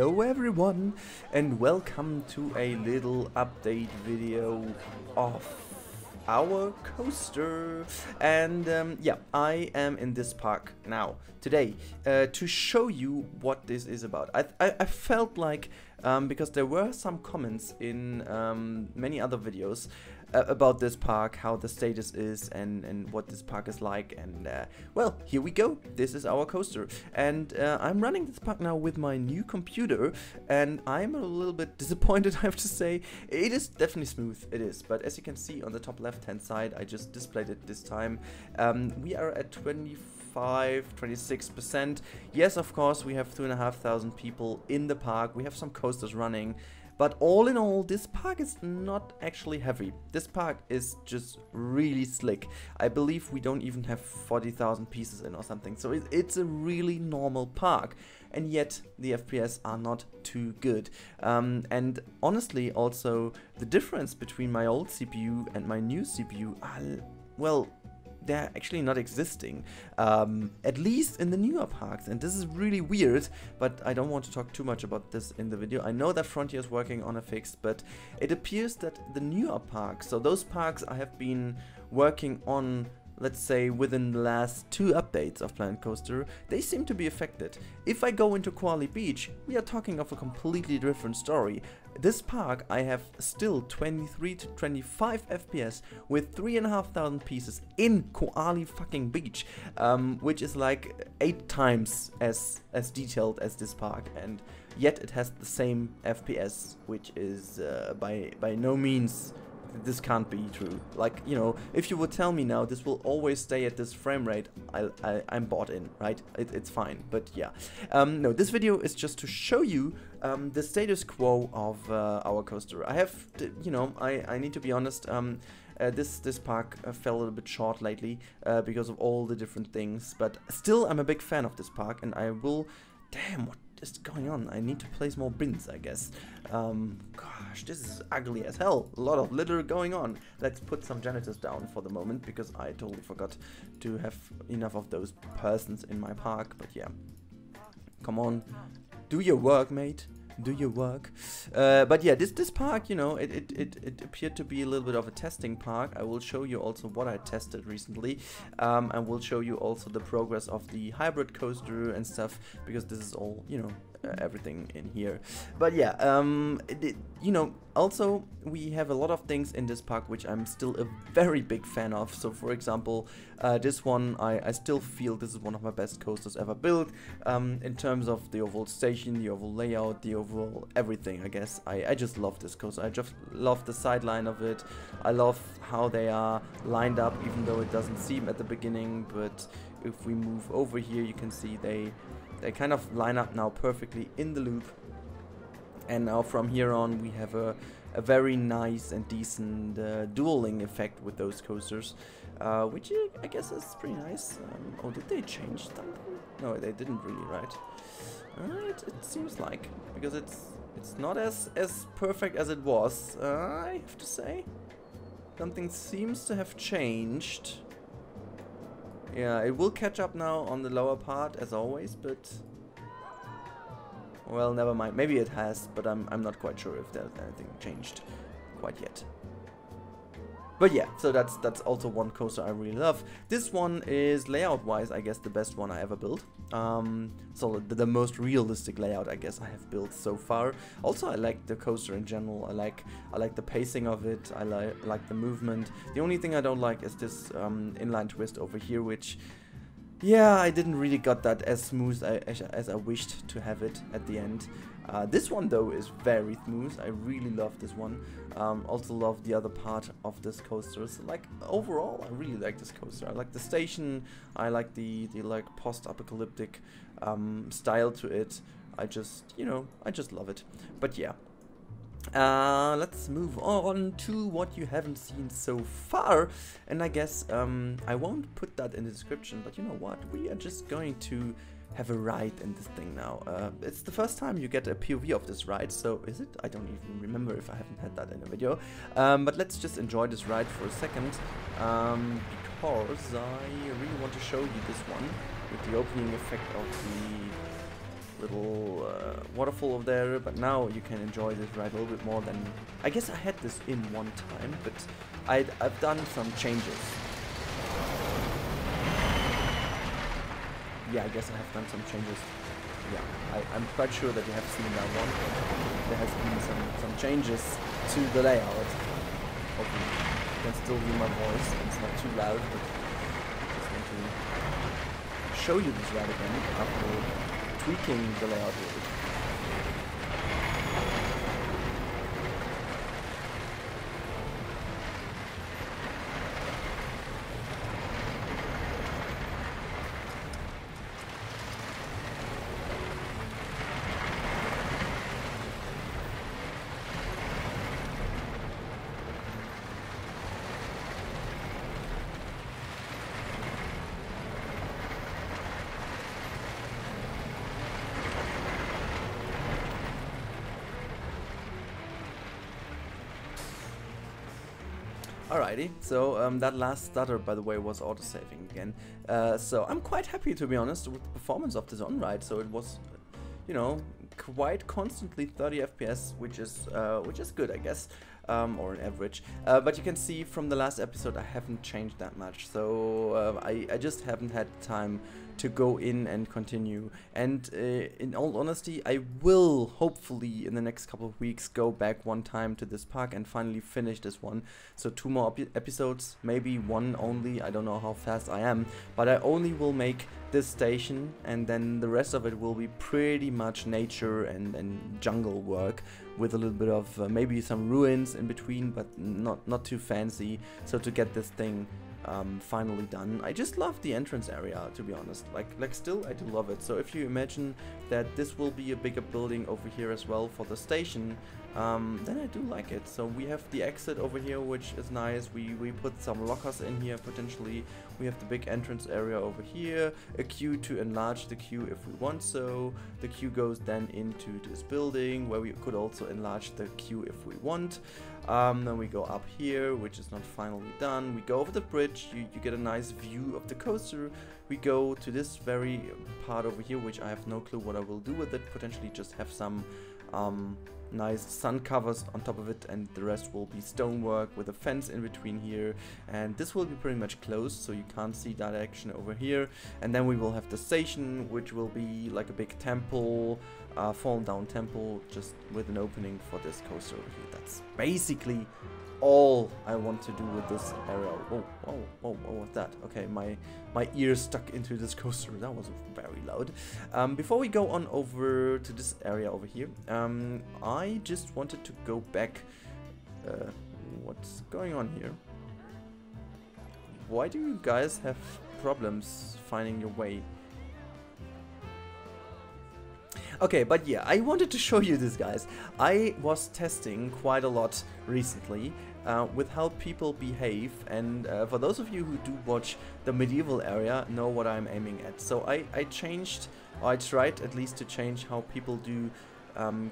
Hello everyone and welcome to a little update video of our coaster. And yeah, I am in this park now today to show you what this is about. I felt like because there were some comments in many other videos about this park, how the status is and what this park is like, and well, here we go. This is our coaster, and I'm running this park now with my new computer, and I'm a little bit disappointed, I have to say. It is definitely smooth, it is, but as you can see on the top left hand side, I just displayed it this time, we are at 26%. Yes, of course, we have 2,500 people in the park. We have some coasters running. But all in all, this park is not actually heavy. This park is just really slick. I believe we don't even have 40,000 pieces in or something. So it's a really normal park. And yet the FPS are not too good. And honestly, also, the difference between my old CPU and my new CPU are, well, they're actually not existing, at least in the newer parks, and this is really weird, but I don't want to talk too much about this in the video. I know that Frontier is working on a fix, but it appears that the newer parks, so those parks I have been working on, let's say within the last 2 updates of Planet Coaster, they seem to be affected. If I go into Koali Beach, we are talking of a completely different story. This park, I have still 23 to 25 FPS with 3,500 pieces in Koali fucking Beach, which is like 8 times as detailed as this park, and yet it has the same FPS, which is by no means. This can't be true. Like, you know, if you would tell me now this will always stay at this frame rate, I'm bought in, right? It's fine, but yeah. No, this video is just to show you the status quo of our coaster. I have, you know, I need to be honest, this park fell a little bit short lately because of all the different things, but still I'm a big fan of this park, and I will... Damn, what is going on? I need to place more bins, I guess. Gosh, this is ugly as hell. A lot of litter going on. Let's put some janitors down for the moment, because I totally forgot to have enough of those persons in my park. But yeah, come on, do your work, mate. Do your work. But yeah, this park, you know, it appeared to be a little bit of a testing park. I will show you also what I tested recently. I will show you also the progress of the hybrid coaster and stuff, because this is all, you know, everything in here. But yeah, you know, also we have a lot of things in this park which I'm still a very big fan of. So for example, this one, I still feel this is one of my best coasters ever built, in terms of the overall station, the overall layout, the overall everything. I guess I just love this coaster. I just love the sideline of it. I love how they are lined up, even though it doesn't seem at the beginning. But if we move over here, you can see they kind of line up now perfectly in the loop. And now from here on we have a very nice and decent dueling effect with those coasters, which I guess is pretty nice. Oh, did they change something? No, they didn't really, right? It seems like, because it's not as perfect as it was, I have to say. Something seems to have changed. Yeah, it will catch up now on the lower part as always, but well, never mind. Maybe it has, but I'm not quite sure if there's anything changed quite yet. But yeah, so that's also one coaster I really love. This one is layout-wise, I guess, the best one I ever built. So the most realistic layout, I guess, I have built so far. Also, I like the coaster in general. I like the pacing of it. I like the movement. The only thing I don't like is this inline twist over here, which, yeah, I didn't really got that as smooth as I wished to have it at the end. This one though is very smooth. I really love this one. Also love the other part of this coaster. So like overall, I really like this coaster. I like the station. I like the like post-apocalyptic style to it. I just, you know, I just love it. But yeah. Let's move on to what you haven't seen so far, and I guess I won't put that in the description, but you know what, we are just going to have a ride in this thing now. It's the first time you get a POV of this ride, so is it? I don't even remember if I haven't had that in a video, but let's just enjoy this ride for a second, because I really want to show you this one with the opening effect of the little waterfall over there, but now you can enjoy this ride a little bit more than... I guess I had this in one time, but I've done some changes. Yeah, I guess I have done some changes. Yeah, I'm quite sure that you have seen that one. There has been some changes to the layout. Hopefully you can still hear my voice, and it's not too loud, but I just want to show you this ride again after tweaking the layout a little bit. Alrighty, so that last stutter, by the way, was autosaving again. So I'm quite happy, to be honest, with the performance of this on-ride. So it was, you know, quite constantly 30 FPS, which is good, I guess, or an average. But you can see from the last episode, I haven't changed that much. So I just haven't had time to go in and continue. And in all honesty, I will hopefully in the next couple of weeks go back one time to this park and finally finish this one. So 2 more episodes, maybe 1 only. I don't know how fast I am, but I only will make this station, and then the rest of it will be pretty much nature and jungle work with a little bit of maybe some ruins in between, but not too fancy. So to get this thing finally done. I just love the entrance area, to be honest. Like still I do love it. So if you imagine that this will be a bigger building over here as well for the station, then I do like it. So we have the exit over here, which is nice. We put some lockers in here potentially. We have the big entrance area over here, a queue to enlarge the queue if we want. So the queue goes then into this building where we could also enlarge the queue if we want. Then we go up here, which is not finally done. We go over the bridge, you get a nice view of the coaster. We go to this very part over here, which I have no clue what I will do with it. Potentially just have some nice sun covers on top of it, and the rest will be stonework with a fence in between here. And this will be pretty much closed, so you can't see that action over here. And then we will have the station, which will be like a big temple, fallen down temple, just with an opening for this coaster over here. That's basically all I want to do with this area. What was that? Okay, my ear stuck into this coaster. That was very loud. Before we go on over to this area over here, I just wanted to go back. What's going on here? Why do you guys have problems finding your way? Okay, but yeah, I wanted to show you this, guys. I was testing quite a lot recently with how people behave, and for those of you who do watch the medieval area know what I'm aiming at. So I tried at least to change how people do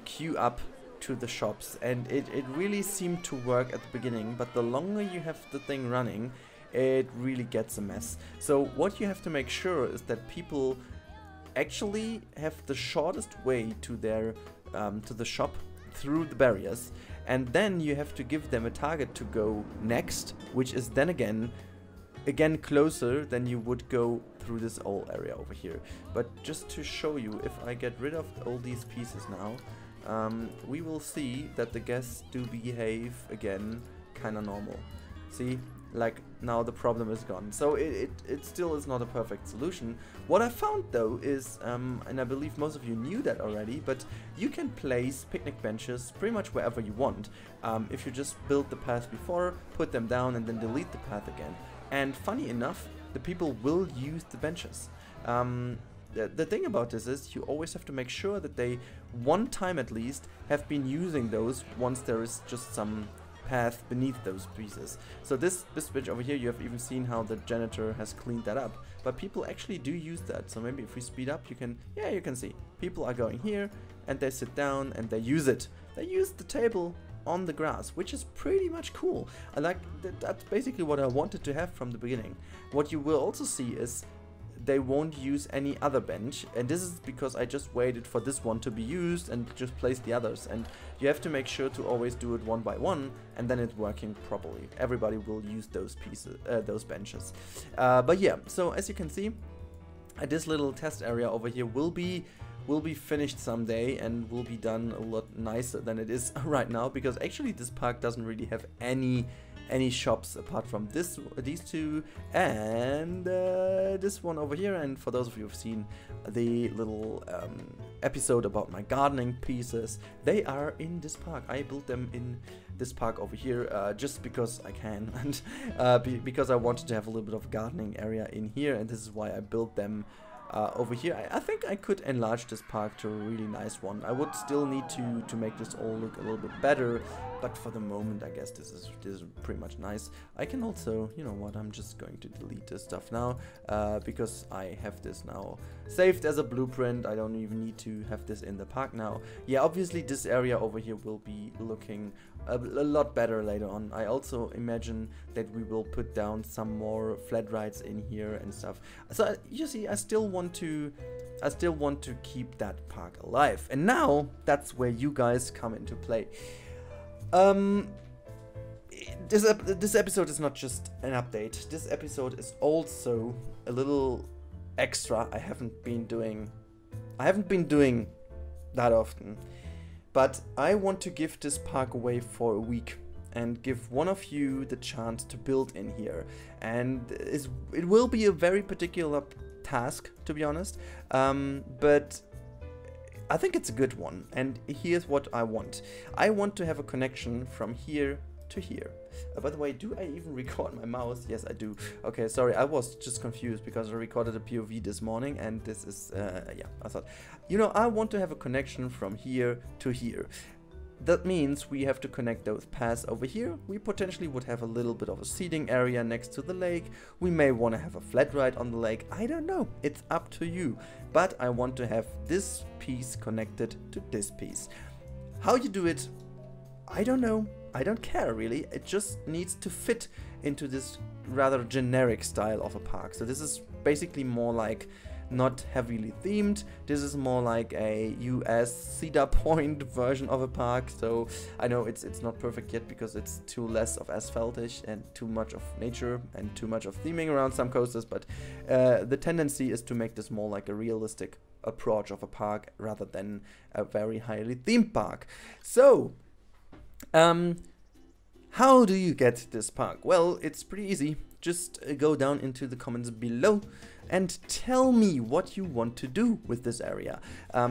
queue up to the shops, and it really seemed to work at the beginning, but the longer you have the thing running, it really gets a mess. So what you have to make sure is that people actually have the shortest way to their to the shop through the barriers, and then you have to give them a target to go next, which is then again closer than you would go through this whole area over here. But just to show you, if I get rid of all these pieces now, we will see that the guests do behave again kinda normal. See? Like, now the problem is gone. So it still is not a perfect solution. What I found though is, and I believe most of you knew that already, but you can place picnic benches pretty much wherever you want. If you just build the path before, put them down, and then delete the path again. And funny enough, the people will use the benches. The thing about this is you always have to make sure that they, one time at least, have been using those once there is just some path beneath those pieces. So this bridge over here, you have even seen how the janitor has cleaned that up, but people actually do use that. So maybe if we speed up, you can see people are going here and they sit down and they use it. They use the table on the grass, which is pretty much cool. I like that's basically what I wanted to have from the beginning. What you will also see is they won't use any other bench, and this is because I just waited for this one to be used and just placed the others, and you have to make sure to always do it one by one, and then it's working properly. Everybody will use those pieces, those benches. But yeah, so as you can see, this little test area over here will be finished someday and will be done a lot nicer than it is right now, because actually this park doesn't really have any shops apart from these two and this one over here. And for those of you who've seen the little episode about my gardening pieces, they are in this park. I built them in this park over here just because I can, and because I wanted to have a little bit of gardening area in here, and this is why I built them over here. I think I could enlarge this park to a really nice one. I would still need to make this all look a little bit better, but for the moment I guess this is pretty much nice. I can also, you know what, I'm just going to delete this stuff now because I have this now saved as a blueprint. I don't even need to have this in the park now. Yeah, obviously this area over here will be looking a lot better later on. I also imagine that we will put down some more flat rides in here and stuff. So you see, I still want to keep that park alive, and now that's where you guys come into play. This episode is not just an update. This episode is also a little extra. I haven't been doing that often. But I want to give this park away for a week and give one of you the chance to build in here. And it will be a very particular task, to be honest, but I think it's a good one. And here's what I want. I want to have a connection from here to here. By the way, do I even record my mouse? Yes, I do. Okay, sorry, I was just confused because I recorded a POV this morning, and this is, yeah, I thought, you know, I want to have a connection from here to here. That means we have to connect those paths over here. We potentially would have a little bit of a seating area next to the lake. We may want to have a flat ride on the lake. I don't know. It's up to you. But I want to have this piece connected to this piece. How you do it, I don't know. I don't care really. It just needs to fit into this rather generic style of a park. So this is basically more like not heavily themed. This is more like a US Cedar Point version of a park. So I know it's not perfect yet because it's too less of asphaltish and too much of nature and too much of theming around some coasters, but the tendency is to make this more like a realistic approach of a park rather than a very highly themed park. So how do you get this park? Well, it's pretty easy. Just go down into the comments below and tell me what you want to do with this area.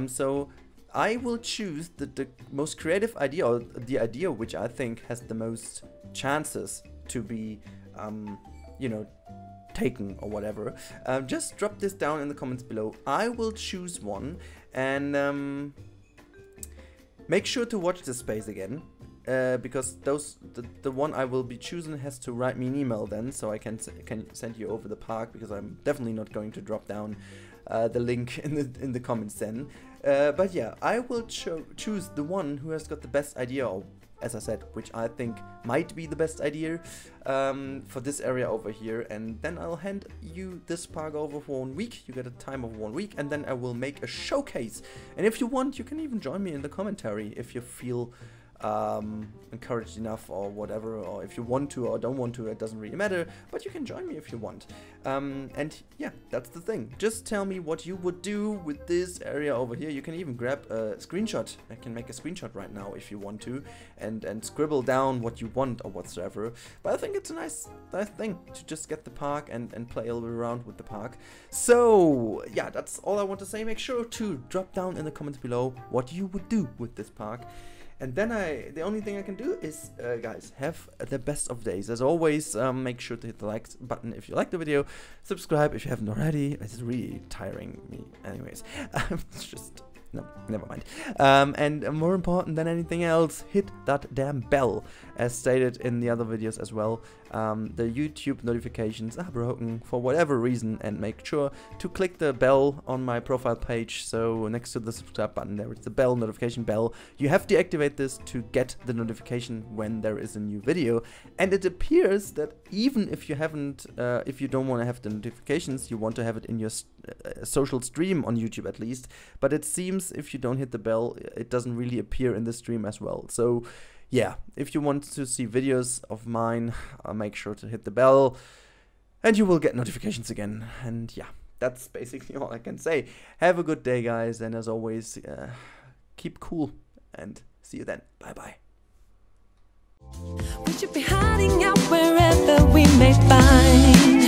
So I will choose the most creative idea, or the idea which I think has the most chances to be, you know, taken or whatever. Just drop this down in the comments below. I will choose one, and make sure to watch this space again. Because the one I will be choosing has to write me an email then, so I can send you over the park, because I'm definitely not going to drop down the link in the comments then. But yeah, I will choose the one who has got the best idea, or as I said, which I think might be the best idea for this area over here, and then I'll hand you this park over for 1 week. You get a time of 1 week, and then I will make a showcase. And if you want, you can even join me in the commentary if you feel encouraged enough or whatever, or if you want to or don't want to, it doesn't really matter, but you can join me if you want. And yeah, that's the thing. Just tell me what you would do with this area over here. You can even grab a screenshot. I can make a screenshot right now if you want to, and scribble down what you want or whatsoever. But I think it's a nice thing to just get the park and play a little bit around with the park. So yeah, that's all I want to say. Make sure to drop down in the comments below what you would do with this park. And then the only thing I can do is, guys, have the best of days. As always, make sure to hit the like button if you like the video. Subscribe if you haven't already. It's really tiring me. Anyways, it's just, no, never mind. And more important than anything else, hit that damn bell, as stated in the other videos as well. the YouTube notifications are broken for whatever reason, and make sure to click the bell on my profile page. So next to the subscribe button there is the bell, notification bell. You have to activate this to get the notification when there is a new video. And it appears that even if you haven't, if you don't want to have the notifications, you want to have it in your social stream on YouTube at least. But it seems if you don't hit the bell, it doesn't really appear in the stream as well. So yeah, if you want to see videos of mine, make sure to hit the bell and you will get notifications again. And yeah, that's basically all I can say. Have a good day, guys, and as always, keep cool and see you then. Bye bye. We should be hiding out wherever we may find.